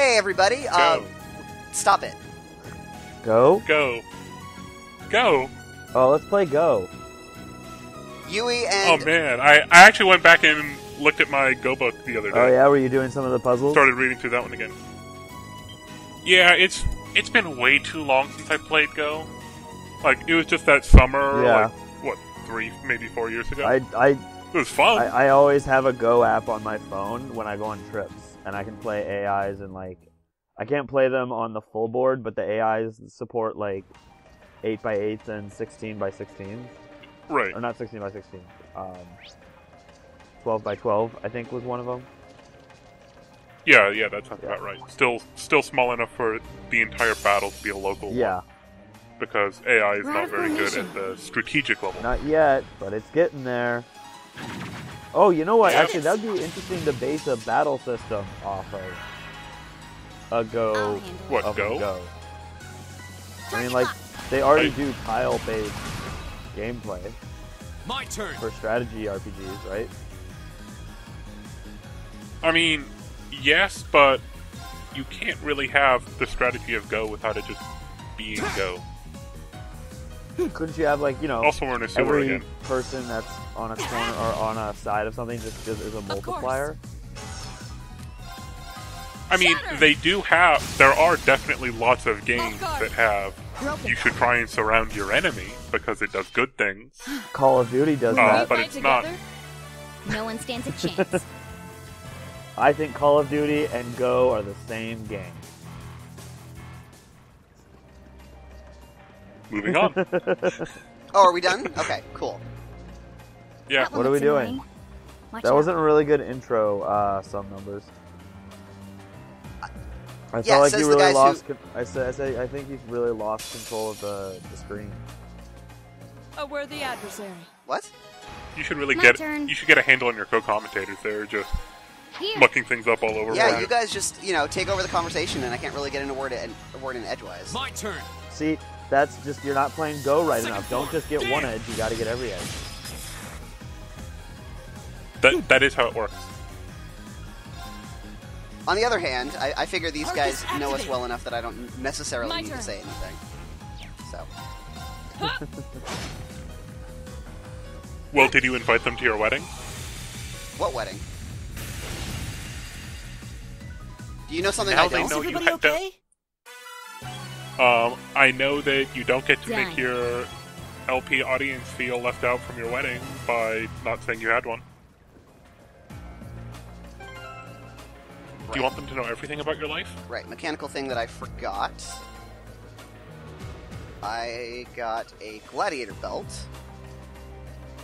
Hey, everybody. Go. Stop it. Go? Go. Go. Oh, let's play Go. Yui Oh and... man, I actually went back and looked at my Go book the other day. Oh yeah, were you doing some of the puzzles? Started reading through that one again. Yeah, it's been way too long since I played Go. Like, it was just that summer, Yeah. like, what, 3, maybe 4 years ago? I It was fun. I always have a Go app on my phone when I go on trips, and I can play AIs and like, I can't play them on the full board, but the AIs support like 8x8s and 16x16s. Right. Or not 16x16. 12x12, I think was one of them. Yeah, that sounds about right. Still small enough for the entire battle to be a local one. Yeah. Because AI is We're out not of very good formation. at the strategic level. Not yet, but it's getting there. Oh, you know what? Yep. Actually, that would be interesting to base a battle system off of a Go. I'll handle it. What, of a Go? Go. I mean, Charge like, clock. they already I- do tile-based gameplay My turn. for strategy RPGs, right? I mean, yes, but you can't really have the strategy of Go without it just being Go. Couldn't you have, like, you know, Also, we're in a sewer every again. person that's on a corner or on a side of something just is a multiplier? I mean, Shatter! they do have... There are definitely lots of games Off guard. that have... Broken. You should try and surround your enemy because it does good things. Call of Duty does Oh, that. but Fight it's not. together? No one stands a chance. I think Call of Duty and Go are the same game. Moving on. Oh, are we done? Okay, cool. Yeah. That one What are we looks doing? annoying. Watch That out. wasn't a really good intro, some numbers. I Yeah, felt like says you the really guys lost. I think you've really lost control of the screen. A worthy adversary. What? You should really My get... turn. You should get a handle on your co-commentators. They're just Here. mucking things up all over. Yeah, for you guys just, take over the conversation, and I can't really get in a word in edgewise. My turn. See, that's just you're not playing Go right enough. Don't just get one edge. You got to get every edge. That is how it works. On the other hand, I figure these Arcus guys know us activate. well enough that I don't necessarily My need to turn. say anything. So, Well, did you invite them to your wedding? what wedding? Do you know something Now I they don't? know Is you everybody had okay? I know that you don't get to Done. make your LP audience feel left out from your wedding by not saying you had one. Do you want them to know everything about your life? Right, mechanical thing that I forgot. I got a gladiator belt,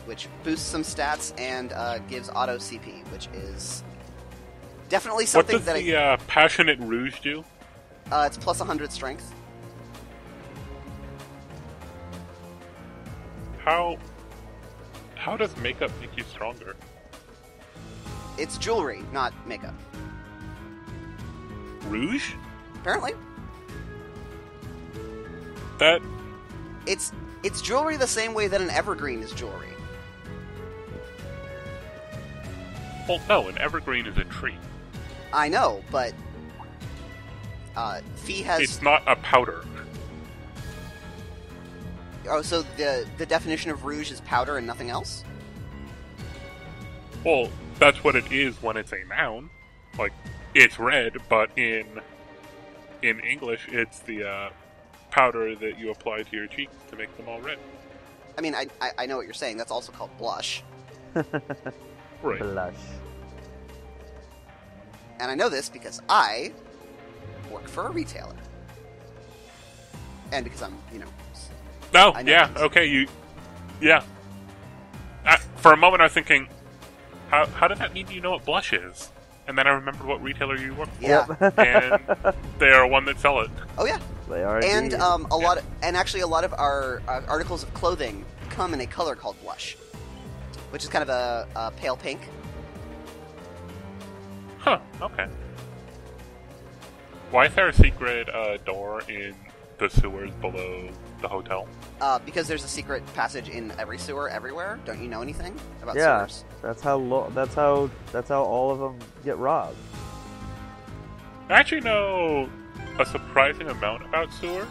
which boosts some stats and gives auto CP, which is definitely What something does that the Passionate Rouge do? it's plus 100 strength. How does makeup make you stronger? It's jewelry, not makeup. Rouge? Apparently, That it's jewelry the same way that an evergreen is jewelry. well, no, an evergreen is a tree. I know, but Fee has. It's not a powder. Oh, so the definition of rouge is powder and nothing else? Well, that's what it is when it's a noun. Like, it's red, but in English, it's the powder that you apply to your cheeks to make them all red. I mean, I know what you're saying. That's also called blush. Right. Blush. And I know this because I work for a retailer. And because I'm, No, I know yeah, things. okay, yeah. For a moment, I was thinking, how did that mean you know what blush is? And then I remembered what retailer you work for. yeah. And they are one that sell it. Oh, yeah. They are. And indeed. actually a lot of our articles of clothing come in a color called blush, which is kind of a pale pink. Huh, okay. Why is there a secret door in the sewers below the hotel? Because there's a secret passage in every sewer everywhere. Don't you know anything about Yeah, sewers? that's how all of them get robbed. I actually know a surprising amount about sewer.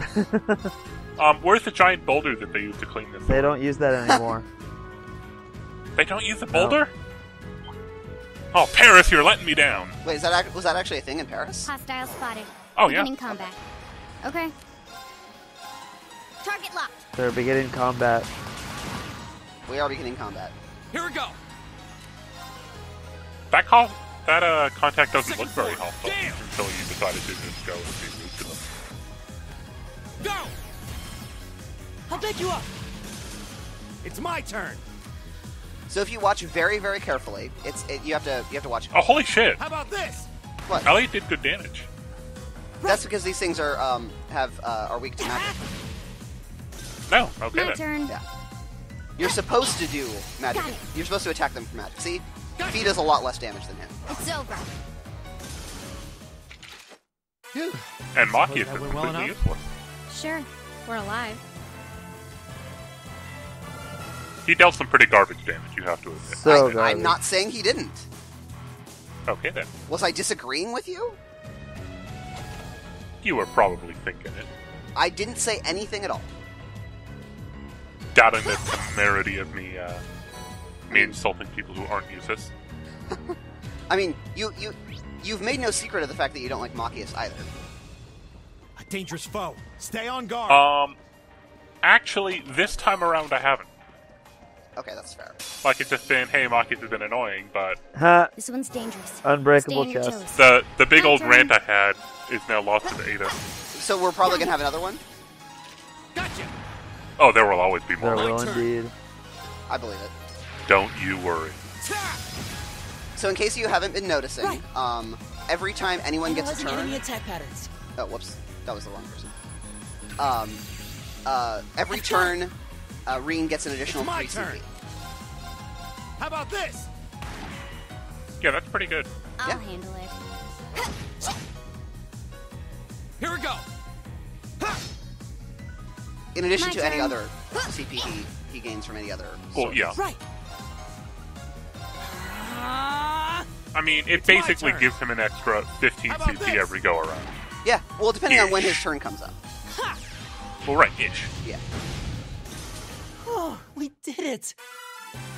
Where's the giant boulder that they use to clean this? They don't use that anymore. They don't use the boulder? Oh, Paris, you're letting me down. Wait, was that actually a thing in Paris? Hostile spotted. Oh, yeah. Beginning combat. Okay. Target locked. They're beginning combat. We are beginning combat. Here we go. That contact doesn't look very hostile until you decided to just go and be rude to them. Go! I'll pick you up. It's my turn. So if you watch very, very carefully, you have to watch. Oh, holy shit! How about this? What? Elliot did good damage. That's because these things are weak to magic. No, okay My then. turn. Yeah. You're supposed to do magic. Got it. You're supposed to attack them for magic. See, he does a lot less damage than him. It's over. And Maki is that went completely well enough? useless. Sure. We're alive. He dealt some pretty garbage damage, you have to admit. So I'm garbage. not saying he didn't. Okay then. Was I disagreeing with you? You were probably thinking it. I didn't say anything at all. Doubting the temerity of me insulting people who aren't useless. I mean, you've made no secret of the fact that you don't like Machias either. A dangerous foe. Stay on guard. Actually, this time around I haven't. Okay, that's fair. Like, it's just been, hey, Makias has been annoying, but Ha! This one's dangerous. Unbreakable Stay on your chest. toes. the big My old turn. rant I had is now lost to the Ada. So we're probably gonna have another one. Gotcha. Oh, there will always be There more. will turn. indeed. I believe it. Don't you worry. Ta! So in case you haven't been noticing, Right. every time anyone gets a Analyzing enemy turn, attack patterns. oh whoops, that was the wrong person. Every turn, Reen gets an additional It's my 3 CP. turn. How about this? Yeah, that's pretty good. I'll Yeah. handle it. Here we go. Ha! In addition My to any turn. other CP he gains from any other. Well, source. yeah. Right. I mean, it my basically turn. gives him an extra 15 How about CP this? every go around. Yeah. Well, depending on when Ish. his turn comes up. Well, right, ish. Yeah. Oh, we did it.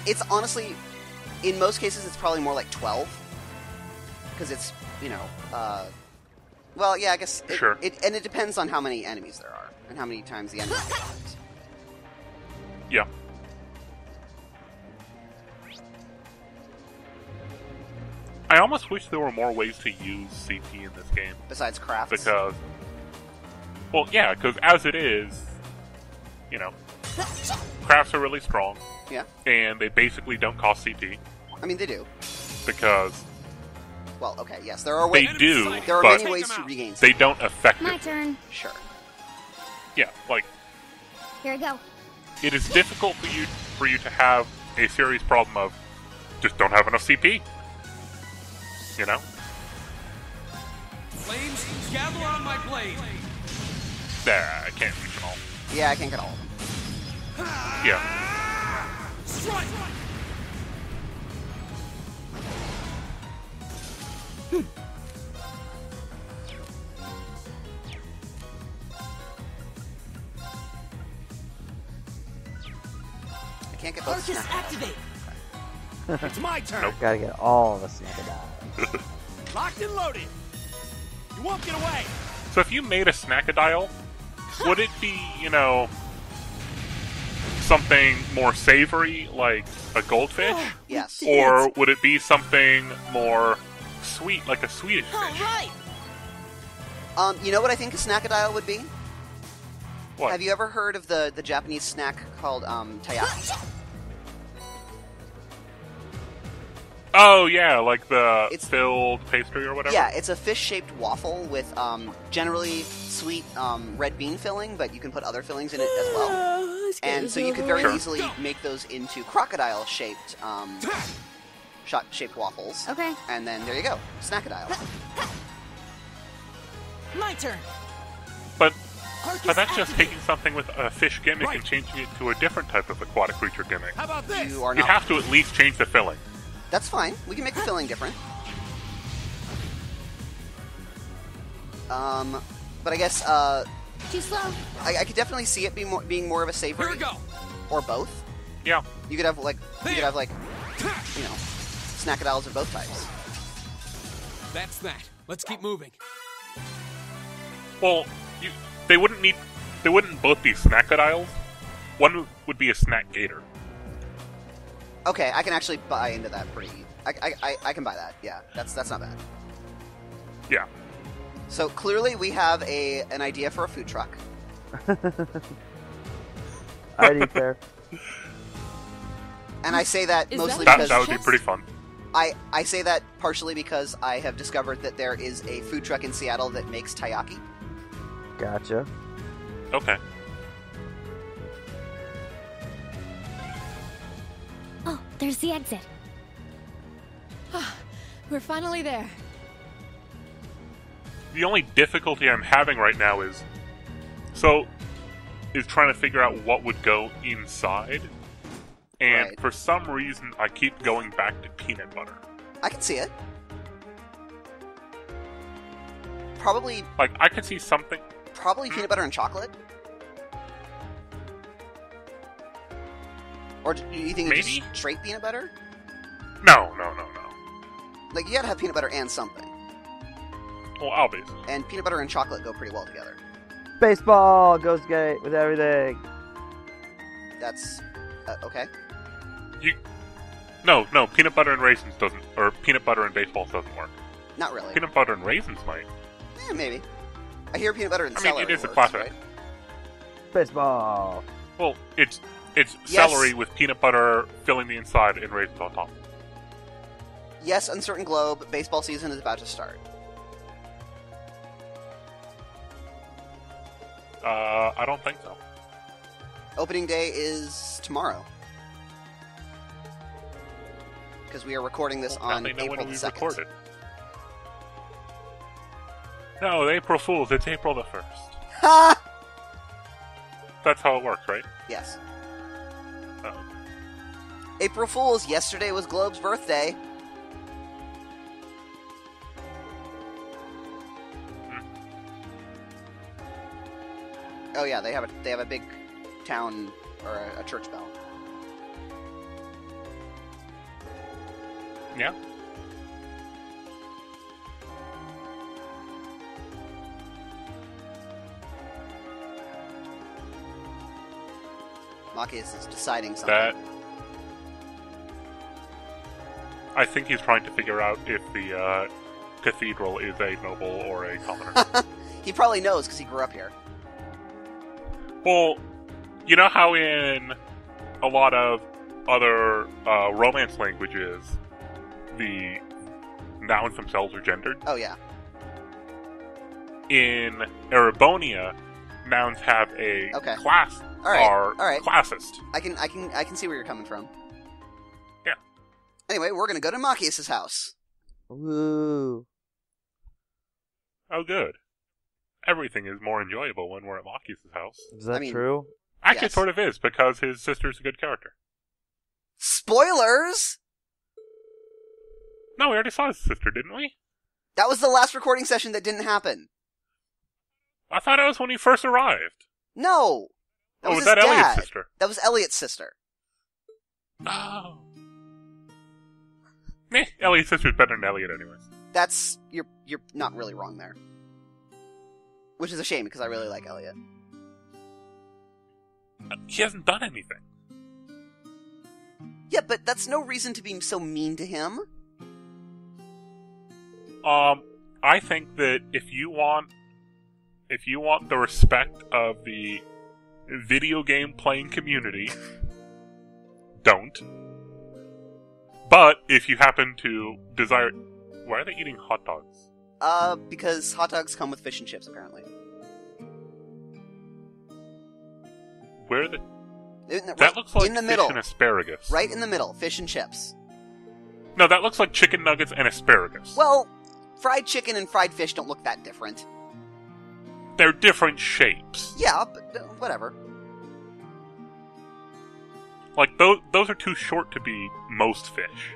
It's honestly, in most cases, it's probably more like 12. Because it's, well, yeah, I guess. Sure. And it depends on how many enemies there are and how many times the enemy attacks. Yeah. I almost wish there were more ways to use CP in this game. Besides crafts. Because, well, yeah, because as it is, crafts are really strong, Yeah. and they basically don't cost CP, I mean, they do. because Well, okay, yes, there are they ways. do, There are but many ways to regain. they don't affect My it. turn. Sure. Yeah, like, Here we go. it is difficult for you to have a serious problem of just don't have enough CP. You know? Flames, gather on my blade. Nah, I can't reach them all. Yeah, I can't get all of them. Yeah. Strike. I can't get both Arcus snapped. activate. It's my turn. Nope. Gotta get all the Snackadile. Locked and loaded. You won't get away. So if you made a Snackadile, would it be, something more savory, like a goldfish? Yes. Or would it be something more sweet, like a Swedish All fish? right. You know what I think a snackadile would be? What? Have you ever heard of the Japanese snack called taiyaki? Oh, yeah, like the It's- filled pastry or whatever? Yeah, it's a fish-shaped waffle with generally sweet red bean filling, but you can put other fillings in it as well. And so you could very Sure. easily make those into crocodile-shaped shaped waffles. Okay. And then there you go, snackadile. My turn. But Arcus that's just activate. taking something with a fish gimmick Right. and changing it to a different type of aquatic creature gimmick. How about this? You are You not. have to at least change the filling. That's fine. We can make the filling different. But I guess Too slow. I could definitely see it being more of a savory. Here we go. Or both. Yeah. You could have like snackadals of both types. That's that. Let's keep moving. Well, they wouldn't both be snackadiles. One would be a snack gator. Okay, I can actually buy into that pretty. I can buy that. Yeah, that's not bad. Yeah. So clearly we have an idea for a food truck. I'd eat there. And I say that Is mostly that- because That would be pretty fun. I say that partially because I have discovered that there is a food truck in Seattle that makes taiyaki. Gotcha. Okay. Oh, there's the exit. We're finally there. The only difficulty I'm having right now is trying to figure out what would go inside. And Right. for some reason, I keep going back to peanut butter. I can see it. Probably Like, I could see something. peanut butter and chocolate. Or do you think it's Maybe? just straight peanut butter? No. Like you gotta have peanut butter and something. Well, obviously. And peanut butter and chocolate go pretty well together. Baseball goes great with everything. That's okay. No, peanut butter and raisins doesn't, or peanut butter and baseballs doesn't work. Not really. Peanut butter and raisins might. Maybe. I hear peanut butter and I mean, celery it is a works, classic. right? Baseball. Well, it's Yes. celery with peanut butter filling the inside and raisins on top. Yes, uncertain globe. Baseball season is about to start. I don't think so. Opening day is tomorrow. Because we are recording this Well, on now they know April when the we 2nd. recorded. No, April Fools. It's April the 1st. Ha! That's how it works, right? Yes. Oh. April Fools. Yesterday was Globe's birthday. Oh yeah, they have a big town or a church bell. Yeah. Machias is deciding something. That. I think he's trying to figure out if the cathedral is a noble or a commoner. He probably knows because he grew up here. Well, you know how in a lot of other Romance languages, the nouns themselves are gendered? Oh yeah. In Erebonia, nouns have a Okay. class, All right. are All right. classist. I can see where you're coming from. Yeah. Anyway, we're gonna go to Machias' house. Woo. Oh, good. Everything is more enjoyable when we're at Machias' house. Is that I mean- true? Actually, Yes. it sort of is, because his sister's a good character. Spoilers! No, we already saw his sister, didn't we? That was the last recording session that didn't happen. I thought it was when he first arrived. No! That Oh, was was his that Elliot's dad. sister? That was Elliot's sister. Oh. Elliot's sister's better than Elliot anyways. That's you're not really wrong there. Which is a shame because I really like Elliot. He hasn't done anything. Yeah, but that's no reason to be so mean to him. I think that if you want the respect of the video game playing community, don't. But if you happen to desire, why are they eating hot dogs? Because hot dogs come with fish and chips, apparently. Where the Right that looks like in the fish middle. and asparagus. Right in the middle, fish and chips. No, that looks like chicken nuggets and asparagus. Well, fried chicken and fried fish don't look that different. They're different shapes. Yeah, but whatever. Like those are too short to be most fish.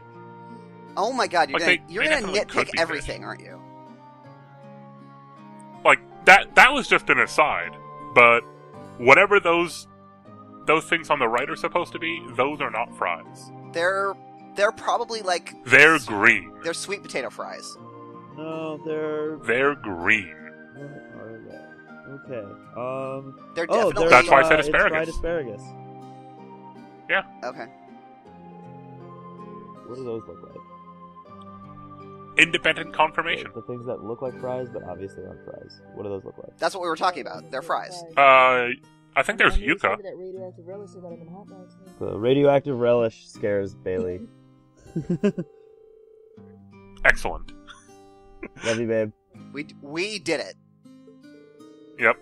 Oh my god, Like, you're they gonna definitely could nitpick be everything, aren't you? like that was just an aside. But whatever those things on the right are supposed to be, those are not fries. They're probably like They're green. they're sweet potato fries. No, they're green. what are they? Okay. They're Oh, definitely. That's why I said it's asparagus. fried asparagus. Okay. What do those look like? Independent confirmation. The things that look like fries, but obviously aren't fries. What do those look like? That's what we were talking about. They're fries. I think there's yuca. The radioactive relish scares Bailey. Excellent. Love you, babe. We did it. Yep.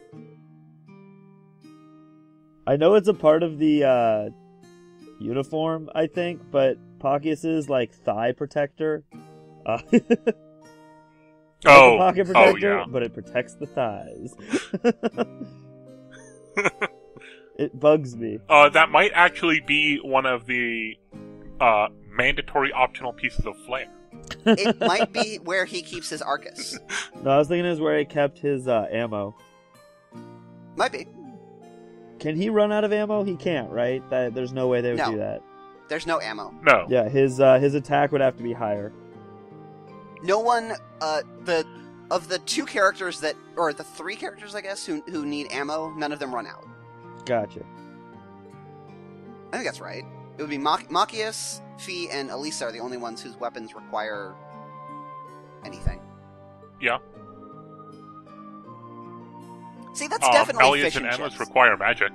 I know it's a part of the uniform, I think, but Pockius's like thigh protector. It's a pocket protector, yeah. but it protects the thighs. It bugs me. That might actually be one of the mandatory optional pieces of flair. It might be where he keeps his Arcus. No, I was thinking it was where he kept his ammo. Might be. Can he run out of ammo? He can't, right? There's no way they would No. do that. There's no ammo. No. Yeah, his attack would have to be higher. No one. Of the two characters or the three characters, I guess, who need ammo, none of them run out. Gotcha. I think that's right. It would be Machias, Fee, and Elisa are the only ones whose weapons require anything. Yeah. See, that's definitely Elliot fish and and Emma's chips. require magic.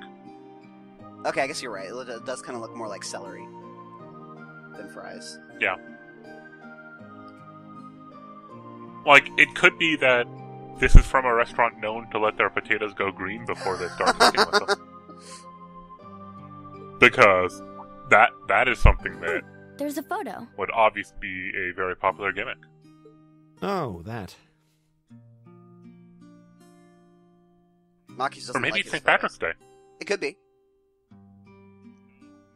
Okay, I guess you're right. It does kind of look more like celery than fries. Yeah. Like, it could be that this is from a restaurant known to let their potatoes go green before they start cooking with them. Because that is something that There's a photo. would obviously be a very popular gimmick. Oh, that. Machias doesn't Or maybe like it's his St. fries. Patrick's Day. It could be.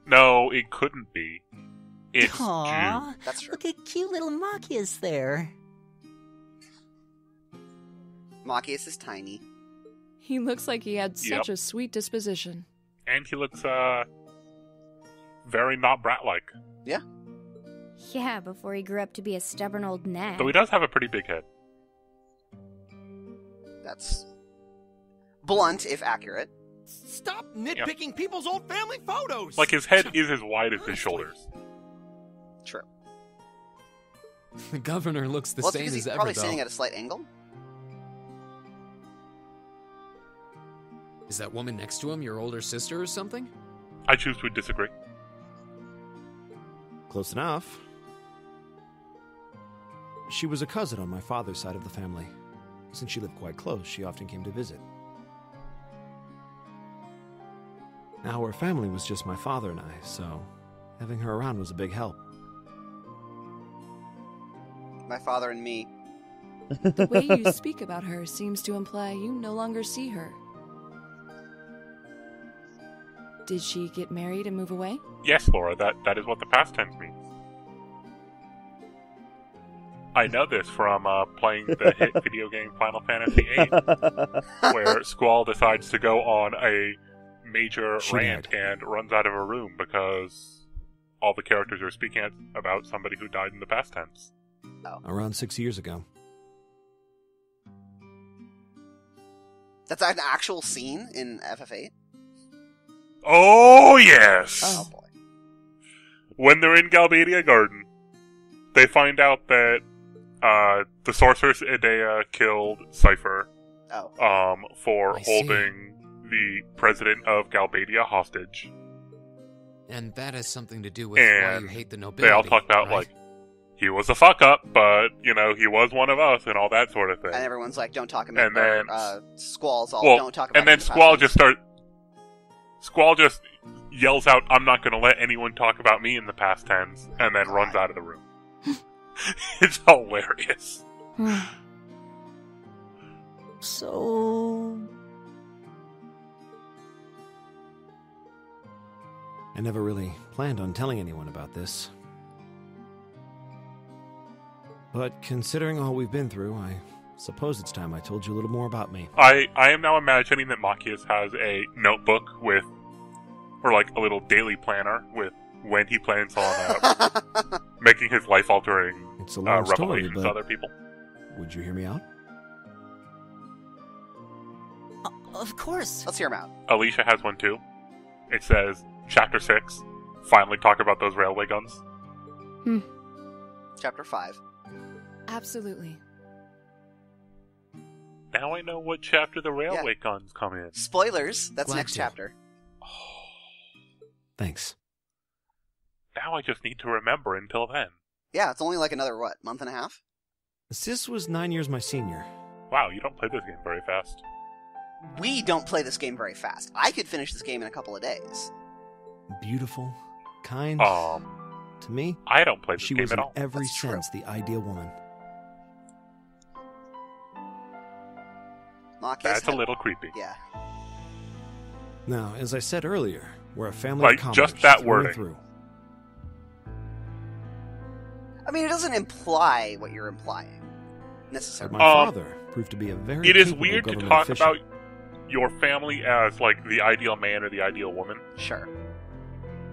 No, it couldn't be. It's Aww, June. That's true. look at cute little Machias there. Machias is tiny. He looks like he had Yep. such a sweet disposition. And he looks, very not brat-like. Yeah, before he grew up to be a stubborn old nag. Though he does have a pretty big head. That's blunt, if accurate. Stop nitpicking people's old family photos! Like, his head is as wide as his shoulders. True. The governor looks the Well, it's same because he's as ever, probably though. standing at a slight angle. Is that woman next to him your older sister or something? I choose to disagree. Close enough. She was a cousin on my father's side of the family. Since she lived quite close, she often came to visit. Now, her family was just my father and I, so having her around was a big help. My father and me. The way you speak about her seems to imply you no longer see her. Did she get married and move away? Yes, Laura, that is what the past tense means. I know this from playing the hit video game Final Fantasy VIII, where Squall decides to go on a major She rant did. and runs out of a room because all the characters are speaking about somebody who died in the past tense. Around 6 years ago. That's an actual scene in FF8? Oh, yes! Oh, boy. When they're in Galbadia Garden, they find out that the sorceress Idea killed Cypher Oh. for I see. holding the president of Galbadia hostage. And that has something to do with why And you hate the nobility. They all talk about, right? like, he was a fuck up, but, you know, he was one of us and all that sort of thing. And everyone's like, don't talk about And then- Squall's all, well, don't talk about and then it in the Squall past tense. Squall just yells out, I'm not going to let anyone talk about me in the past tense, and then runs out of the room. It's hilarious. So... I never really planned on telling anyone about this. But considering all we've been through, I suppose it's time I told you a little more about me. I am now imagining that Machias has a notebook with, or like a little daily planner with when he plans on making his life-altering It's a long story, revelations but to other people. would you hear me out? Of course. Let's hear him out. Alicia has one too. It says, Chapter 6, finally talk about those railway guns. Chapter 5. Absolutely. Now I know what chapter the railway guns come in. Spoilers. That's Glad next to. chapter. Thanks. Now I just need to remember until then. Yeah, it's only like another, month and a half? Sis was 9 years my senior. Wow, you don't play this game very fast. We don't play this game very fast. I could finish this game in a couple of days. Beautiful, kind. To me, I don't play this she game was at in all. every That's true. sense the ideal woman. Machias That's a had- little creepy. Yeah. Now, as I said earlier, we're a family Like, of commoners just that through and wording. through. I mean, it doesn't imply what you're implying, But necessarily. my father proved to be a very It is capable weird to government talk official. about your family as, like, the ideal man or the ideal woman. Sure.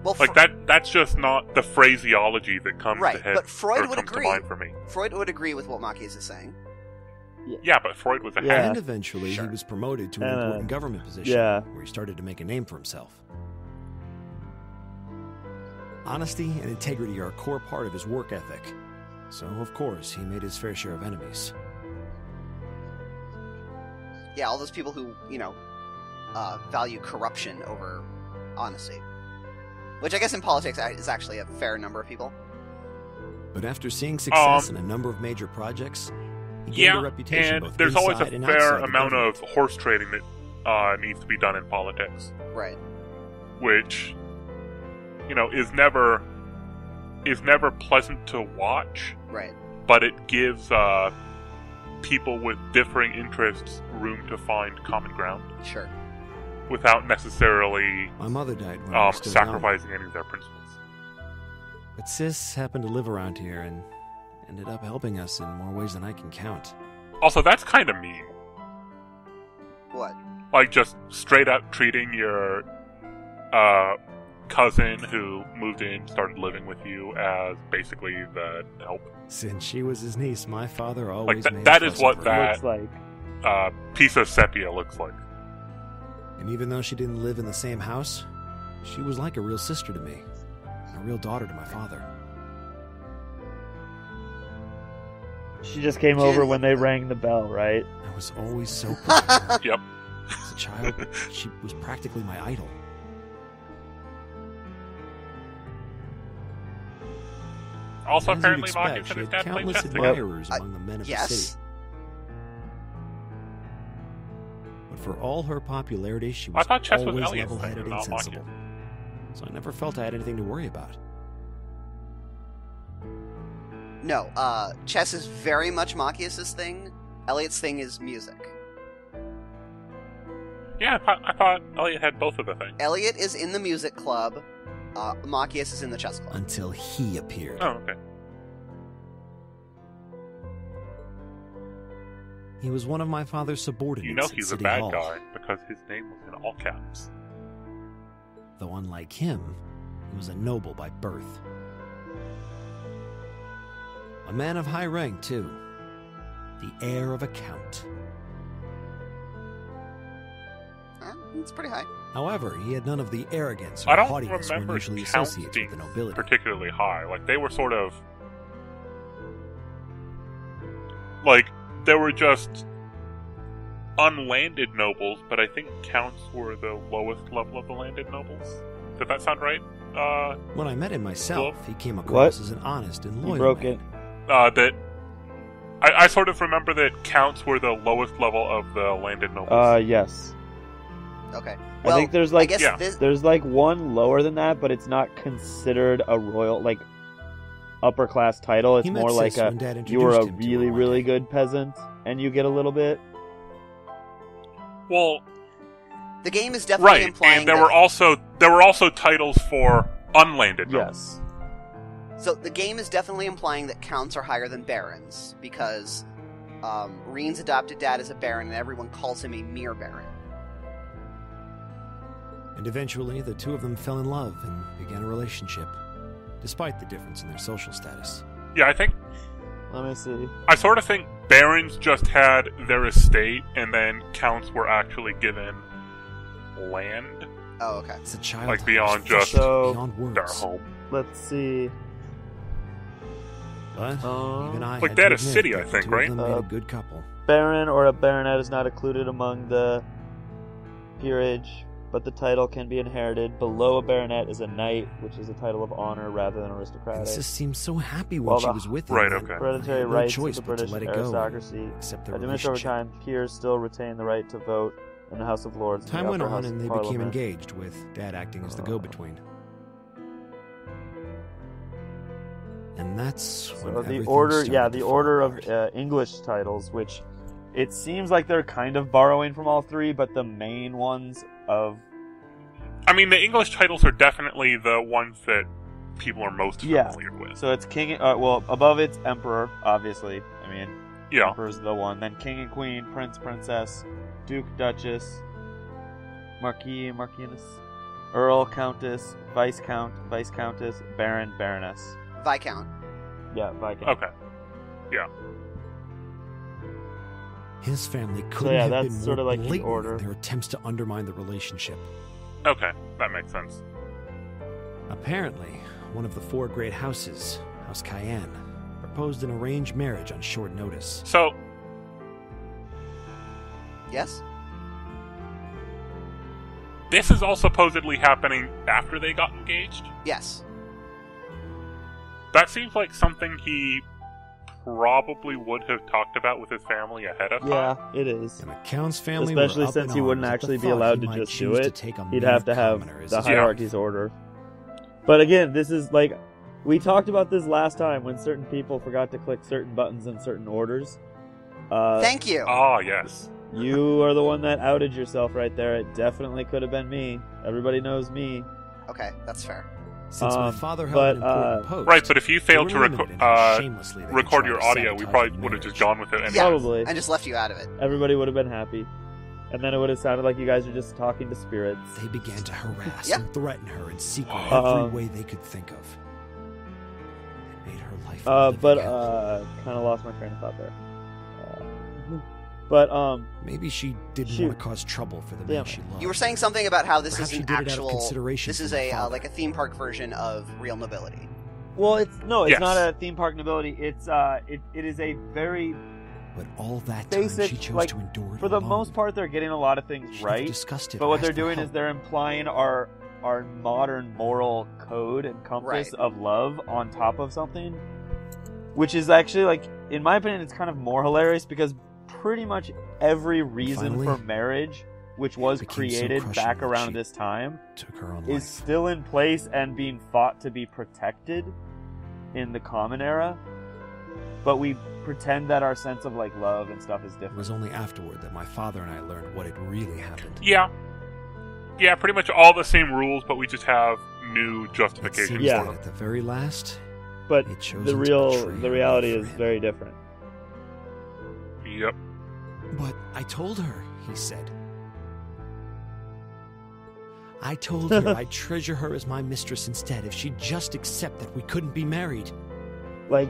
Well, Like, that's just not the phraseology that comes Right, to head, but Freud or would comes agree. to mind for me. Freud would agree with what Machias is saying. Yeah, but Freud was a Yeah. hack. And eventually, Sure. he was promoted to an And, important government position, yeah. where he started to make a name for himself. Honesty and integrity are a core part of his work ethic. So, of course, he made his fair share of enemies. Yeah, all those people who, value corruption over honesty. Which I guess in politics is actually a fair number of people. But after seeing success in a number of major projects, he gained Yeah, a reputation and both there's always a inside and fair outside the amount government. of horse trading that needs to be done in politics, Right. which, is never pleasant to watch, Right. but it gives people with differing interests room to find common ground Sure. without necessarily My mother died when I was still young. sacrificing any of their principles. But Sis happened to live around here and ended up helping us in more ways than I can count. Also, that's kind of mean. What? Like, just straight up treating your cousin who moved in, started living with you as basically the help. Since she was his niece, my father always Like, made that a is fuss what over her. that- Looks like. Piece of sepia looks like. And even though she didn't live in the same house, she was like a real sister to me, a real daughter to my father. She just came over when they rang the bell, right? I was always so proud of her. Yep. As a child, she was practically my idol. Also, As you'd apparently, expect, Marcus she and his had dad played countless chess together. admirers among the men of the city. Yes. But for all her popularity, she I was thought chess was always Elliot's thing, level-headed and not sensible. So I never felt I had anything to worry about. No, chess is very much Machias' thing. Elliot's thing is music. Yeah, I thought Elliot had both of the things. Elliot is in the music club. Machias is in the chess club. Until he appeared. Oh, okay. He was one of my father's subordinates You know at he's a City bad Hall. guy because his name was in all caps. Though unlike him, he was a noble by birth. A man of high rank, too. The heir of a count. It's pretty high. However, he had none of the arrogance or I don't haughtiness one remember usually counts associates being with the nobility. particularly high. Like, they were sort of... Like, there were just unlanded nobles, but I think counts were the lowest level of the landed nobles. Did that sound right? When I met him myself, Well, he came What? across as an honest and You loyal broke man. it. That... I sort of remember that counts were the lowest level of the landed nobles. Yes. Okay. I think there's like I guess Yeah. there's like one lower than that, but it's not considered a royal like upper class title. It's He met more like Sis a when Dad you were a introduced him to her really one really day. good peasant and you get a little bit. Well, the game is definitely right, implying and there that- were also titles for unlanded nobles. Yes. So the game is definitely implying that counts are higher than barons because Reen's adopted dad is a baron, and everyone calls him a mere baron. And eventually, the two of them fell in love and began a relationship, despite the difference in their social status. Yeah, I think Let me see. I sort of think barons just had their estate, and then counts were actually given land, Oh, okay. It's a child like beyond just So- beyond their words. home. Let's see. But even I Like had they had to a admit city, that I the think, two right? of them made a good couple. Baron or a baronet is not included among the peerage, but the title can be inherited. Below a baronet is a knight, which is a title of honor rather than aristocratic. Princess seemed so happy when Well, she the- was with him. Right, that okay. I Hereditary had no rights choice of the but to British let it go, aristocracy. accept their As diminished over relationship. time, peers still retain the right to vote in the House of Lords. and Time the went upper on, house and of they became Parliament. engaged, with Dad acting as the go-between. And that's when So the everything order, started yeah, to the fall order of apart. English titles, which it seems like they're kind of borrowing from all three, but the main ones of I mean, the English titles are definitely the ones that people are most Yeah. familiar with. so it's king. Well, above it's emperor, obviously. I mean, Yeah. emperor's the one. Then king and queen, prince, princess, duke, duchess, marquis, marquise, earl, countess, viscount, viscountess, baron, baroness. Viscount. Yeah, viscount. Okay. Yeah. His family couldn't yeah, have that's been more sort of like the blatant order. in their attempts to undermine the relationship. Okay. That makes sense. Apparently, one of the four great houses, House Cayenne, proposed an arranged marriage on short notice. So, Yes? this is all supposedly happening after they got engaged? Yes. That seems like something he probably would have talked about with his family ahead of time. Yeah, it is. And the Count's family Especially were up since in he wouldn't arms at the actually be thought allowed he to might just do choose to it. take a He'd mere have to have commoner as the his hierarchy's order. But again, this is like we talked about this last time when certain people forgot to click certain buttons in certain orders. Thank you. Ah, yes. You are the one that outed yourself right there. It definitely could have been me. Everybody knows me. Okay, that's fair. Since my Um, father held but, an important post, Right, but if you they failed were to limited in how shamelessly they could record try your to audio, we sabotage probably the would have just marriage. gone with it. Yeah. Anyway. Probably. And just left you out of it. Everybody would have been happy. And then it would have sounded like you guys are just talking to spirits. They began to harass Yeah. and threaten her in secret Uh, every way they could think of. They made her life a living But hell. kind of lost my train of thought there. But Maybe she didn't shoot. want to cause trouble for the Damn man it. she loved. You were saying something about how this Perhaps is she an did it out of actual. consideration This for is her a father. like a theme park version of Real Nobility. well, it's Yes. not a theme park nobility. It's it is a very But all that time basic, she chose like, to endure it for the alone. most part they're getting a lot of things She right. discussed it But what or they're asked for doing is help. they're implying our modern moral code and compass Right. of love on top of something, which is actually like, in my opinion, it's kind of more hilarious because pretty much every reason Finally, for marriage, which was became so created crushing back that around she this time, took her own is life. still in place and being fought to be protected in the common era. But we pretend that our sense of like love and stuff is It different. was only afterward that my father and I learned what had really happened. Yeah. Yeah, pretty much all the same rules, but we just have new It justifications seems Yeah. for that them. at the very last, But He chose the to real, betray the her reality for is him. very different. Yep. but I told her, he said. I told her I'd treasure her as my mistress instead if she'd just accept that we couldn't be married. Like,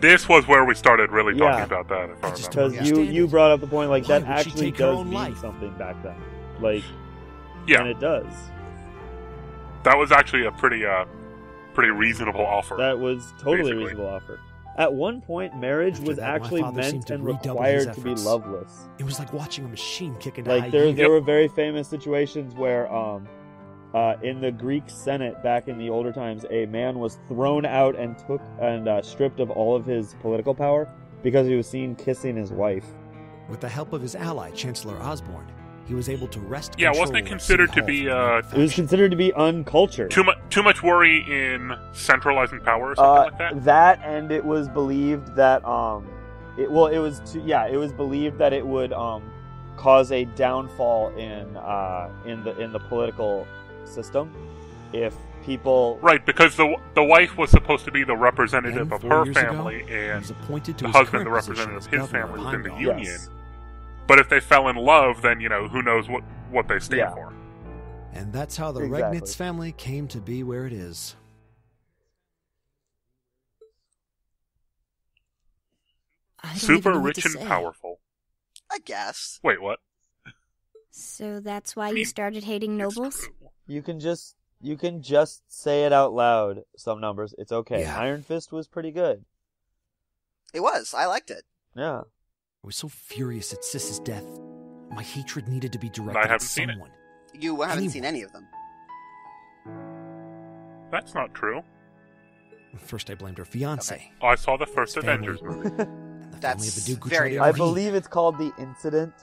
This was where we started really Yeah. talking about that, if I I just remember. because understand you it. brought up the point, like, Why that would she actually take her does own mean life? something back then. Like, Yeah, and it does. that was actually a pretty reasonable offer. That was totally Basically. reasonable offer. At one point, marriage After was that, my actually father seemed meant to and redouble his required to be efforts. loveless. It was like watching a machine kick into Like high there gear. were very famous situations where, in the Greek Senate back in the older times, a man was thrown out and stripped of all of his political power because he was seen kissing his wife. With the help of his ally, Chancellor Osborne, he was able to wrest Yeah, control wasn't it of considered City to be, Hall from the It was faction. considered to be uncultured. Too much worry in centralizing power or something like that? That, and it was believed that it was believed that it would cause a downfall in the political system if people. Right, because the wife was supposed to be the representative Then, of 4 her years ago, family, he and was appointed to the his husband, current the position representative as of his governor family, was in the Heimdall. union. Yes. But if they fell in love, then, who knows what they stand Yeah. for. And that's how the Exactly. Regnitz family came to be where it is. I don't Super even know what rich to and say. powerful. I guess. Wait, what? So that's why you started hating It's nobles? true. You can just say it out loud. Some numbers, it's okay. Yeah. Iron Fist was pretty good. It was. I liked it. Yeah. I was so furious at Sis's death. My hatred needed to be directed haven't at seen it. someone. You haven't Anyone. seen any of them. That's not true. First, I blamed her fiance. Okay. I saw the first Family. Avengers movie. And the family of the That's Duke who very- tried to I intervene. believe it's called The Incident.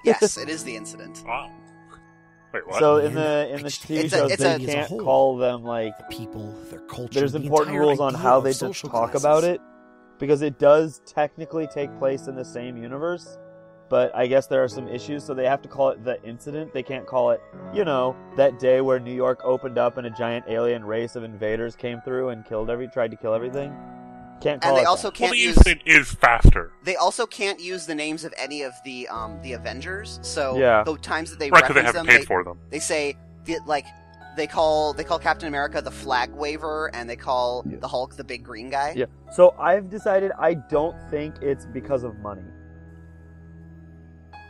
Yes, it is the incident. Wow. Wait, what? So Man, in the I TV just shows, It's a- they as a can't whole. call them like. The people, their culture. There's the important entire rules on idea how of they just social talk classes. about it, because it does technically take place in the same universe. But I guess there are some issues, so they have to call it The Incident. They can't call it, that day where New York opened up and a giant alien race of invaders came through and tried to kill everything. Can't call And it they also that. Well, can't the use. incident is faster. They also can't use the names of any of the Avengers. So Yeah. the times that they Right, because they reference haven't them, paid for them. they say they call Captain America the flag waver, and they call the Hulk the big green guy. Yeah. So I've decided I don't think it's because of money.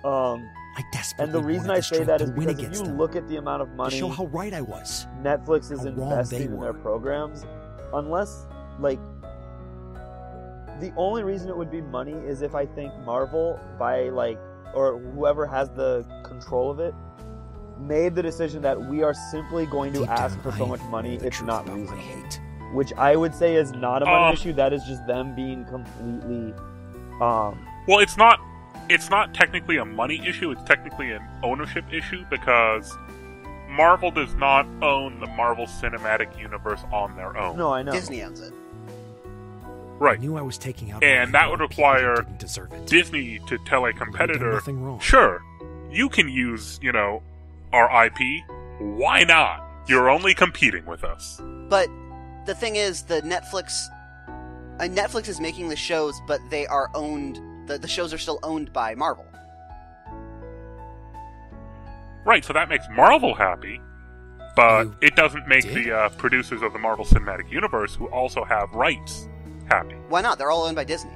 I desperately And the reason wanted I the say strength that to is win because if against you them, look at the amount of to money show how right I was. Netflix is how wrong investing they in their were. programs, unless, the only reason it would be money is if I think Marvel, or whoever has the control of it, made the decision that we are simply going to Deep ask down, for so I much money, know the it's truth not about my reasonable. hate. Which I would say is not a money Um, issue, that is just them being completely, Well, it's not technically a money issue, it's technically an ownership issue, because Marvel does not own the Marvel Cinematic Universe on their own. no, I know. Disney owns it. I Right. knew I was taking out And money that would on people who require didn't deserve it. Disney to tell a Really done competitor, nothing wrong. sure, you can use, our IP. Why not? You're only competing with us. But the thing is, the Netflix is making the shows, but they are owned. The shows are still owned by Marvel. Right, so that makes Marvel happy, but You it doesn't make did? the producers of the Marvel Cinematic Universe, who also have rights, happy. Why not? They're all owned by Disney.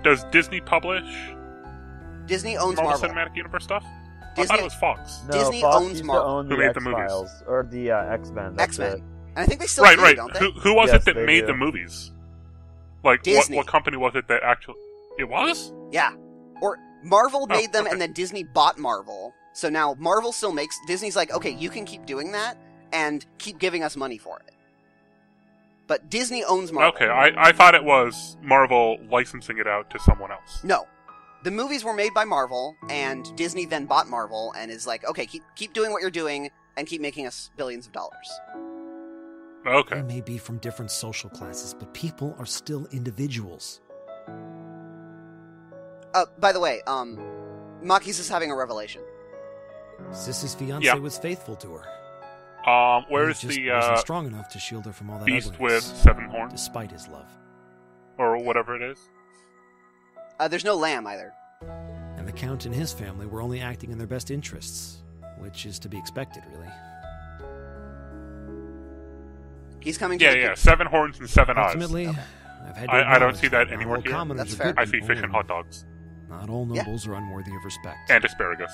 Does Disney publish Disney owns Marvel Marvel. Cinematic Universe stuff? I Disney- thought it was Fox. No, Disney Fox owns used Marvel. to own Who the made the movies? X-Files, or the X-Men. that's X-Men. it. And I think they still Right, do, right. don't they? Who was Yes, it that they made do. the movies? Like, Disney. what company was it that actually... It was? Yeah. Or Marvel Oh, made them, okay. and then Disney bought Marvel. So now Marvel still makes. Disney's like, okay, you can keep doing that and keep giving us money for it. But Disney owns Marvel. Okay, I thought it was Marvel licensing it out to someone else. No. The movies were made by Marvel, and Disney then bought Marvel and is like, okay, keep doing what you're doing and keep making us billions of dollars. They Okay. may be from different social classes, but people are still individuals. By the way, Maki's is having a revelation. Sis's fiance Yeah. was faithful to her. Where's he just the wasn't strong enough to shield her from all that beast with ugliness, 7 horns? despite his love. Or whatever it is? There's no lamb either. And the Count and his family were only acting in their best interests, which is to be expected, really. He's coming to Yeah, the yeah. 7 horns and 7 eyes. Ultimately, I've had to I don't acknowledge see that not anywhere all here. commoners That's are fair. good I see people, fish and hot dogs. Not all Yeah. nobles are unworthy of respect. And asparagus.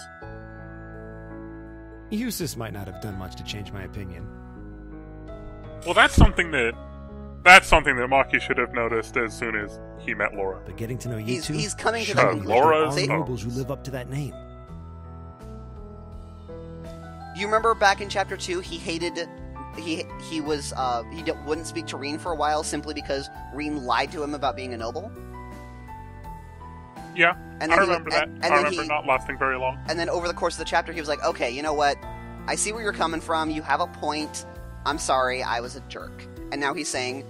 Eustace might not have done much to change my opinion. Well, that's something that Maki should have noticed as soon as he met Laura. But getting to know you He's- two, he's coming to showed that me conclusion. Laura's there are phone. nobles who live up to that name. Do you remember back in chapter 2, he hated. He wouldn't speak to Reen for a while simply because Reen lied to him about being a noble? Yeah, And I then he- remember that. and I then remember he- not lasting very long. And then over the course of the chapter, he was like, okay, you know what? I see where you're coming from. You have a point. I'm sorry, I was a jerk. And now he's saying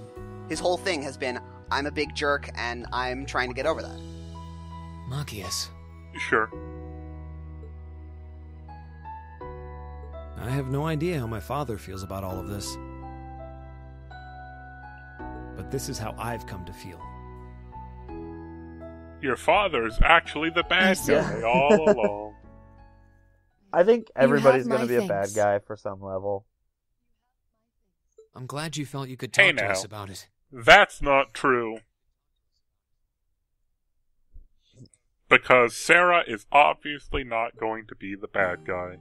his whole thing has been, I'm a big jerk, and I'm trying to get over that. Machias. Sure. I have no idea how my father feels about all of this. But this is how I've come to feel. Your father's actually the bad Yeah. guy all along. I think everybody's have going to my be a bad things. guy for some level. I'm glad you felt you could Hey talk to now. us about it. That's not true. Because Sarah is obviously not going to be the bad guy.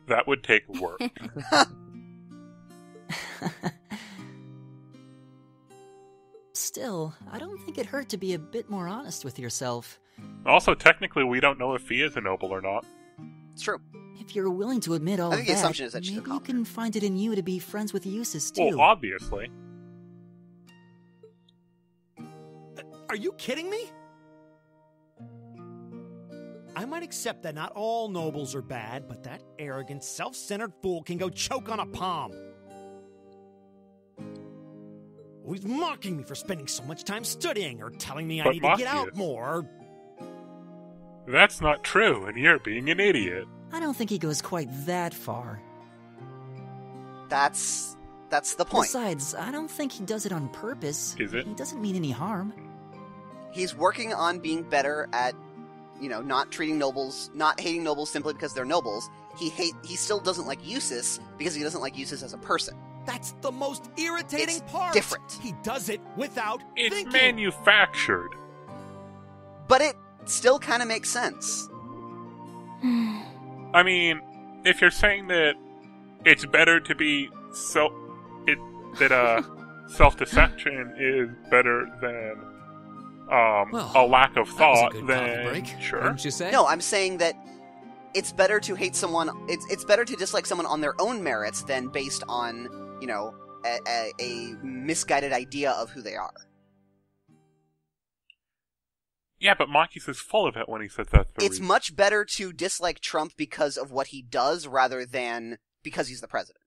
That would take work. Still, I don't think it hurt to be a bit more honest with yourself. Also, technically, we don't know if he is a noble or not. It's true. If you're willing to admit all I of think the that, assumption is that she's a maybe you commoner. can find it in you to be friends with Eustace too. Well, obviously. Are you kidding me? I might accept that not all nobles are bad, but that arrogant, self-centered fool can go choke on a palm. Oh, he's mocking me for spending so much time studying, or telling me I But need to get Marcius- out more. That's not true, and you're being an idiot. I don't think he goes quite that far. That's the point. Besides, I don't think he does it on purpose. Is it? He doesn't mean any harm. He's working on being better at, not treating nobles, not hating nobles simply because they're nobles. He still doesn't like Eustace because he doesn't like Eustace as a person. That's the most irritating It's part. different. He does it without It's thinking. manufactured. But it still kind of makes sense. I mean, if you're saying that it's better to be self-deception is better than Well, a lack of That was a thought, good then coffee break, sure. wouldn't you say? No, I'm saying that it's better to hate someone. It's better to dislike someone on their own merits than based on a misguided idea of who they are. Yeah, but Marcus is full of it when he says that's the It's reason. much better to dislike Trump because of what he does rather than because he's the president.